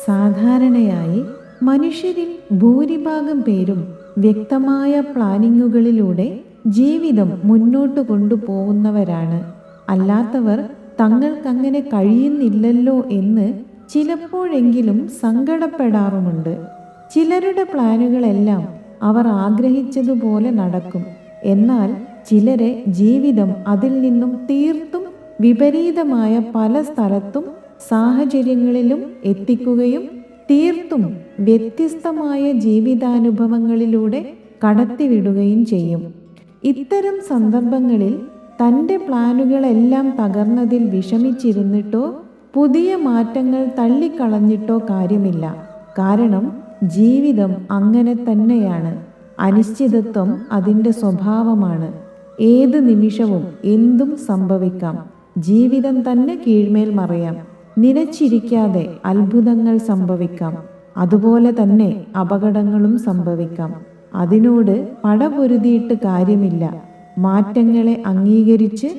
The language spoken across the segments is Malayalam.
സാധാരണയായി മനുഷ്യരിൽ ഭൂരിഭാഗം പേരും വ്യക്തമായ പ്ലാനിങ്ങുകളിലൂടെ ജീവിതം മുന്നോട്ട് കൊണ്ടുപോകുന്നവരാണ്. അല്ലാത്തവർ തങ്ങൾക്കങ്ങനെ കഴിയുന്നില്ലല്ലോ എന്ന് ചിലപ്പോഴെങ്കിലും സങ്കടപ്പെടാറുമുണ്ട്. ചിലരുടെ പ്ലാനുകളെല്ലാം അവർ ആഗ്രഹിച്ചതുപോലെ നടക്കും. എന്നാൽ ചിലരെ ജീവിതം അതിൽ നിന്നും തീർത്തും വിപരീതമായ പല സ്ഥലത്തും സാഹചര്യങ്ങളിലും എത്തിക്കുകയും തീർത്തും വ്യത്യസ്തമായ ജീവിതാനുഭവങ്ങളിലൂടെ കടത്തിവിടുകയും ചെയ്യും. ഇത്തരം സന്ദർഭങ്ങളിൽ തൻ്റെ പ്ലാനുകളെല്ലാം തകർന്നതിൽ വിഷമിച്ചിരുന്നിട്ടോ പുതിയ മാറ്റങ്ങൾ തള്ളിക്കളഞ്ഞിട്ടോ കാര്യമില്ല. കാരണം ജീവിതം അങ്ങനെ തന്നെയാണ്. അനിശ്ചിതത്വം അതിൻ്റെ സ്വഭാവമാണ്. ഏത് നിമിഷവും എന്തും സംഭവിക്കാം. ജീവിതം തന്നെ കീഴ്മേൽ മറിയാം. നിലച്ചിരിക്കാതെ അത്ഭുതങ്ങൾ സംഭവിക്കാം. അതുപോലെ തന്നെ അപകടങ്ങളും സംഭവിക്കാം. അതിനോട് പടപൊരുതിയിട്ട് കാര്യമില്ല. മാറ്റങ്ങളെ അംഗീകരിച്ച്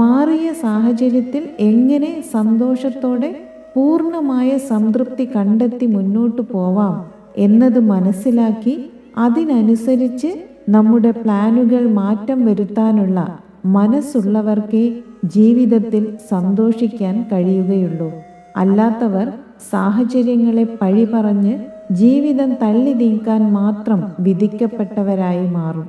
മാറിയ സാഹചര്യത്തിൽ എങ്ങനെ സന്തോഷത്തോടെ പൂർണ്ണമായ സംതൃപ്തി കണ്ടെത്തി മുന്നോട്ടു പോവാം എന്നത് മനസ്സിലാക്കി അതിനനുസരിച്ച് നമ്മുടെ പ്ലാനുകൾ മാറ്റം വരുത്താനുള്ള മനസ്സുള്ളവർക്കേ ജീവിതത്തിൽ സന്തോഷിക്കാൻ കഴിയുകയുള്ളൂ. അല്ലാത്തവർ സാഹചര്യങ്ങളെ പഴി പറഞ്ഞ് ജീവിതം തള്ളി നീക്കാൻ മാത്രം വിധിക്കപ്പെട്ടവരായി മാറും.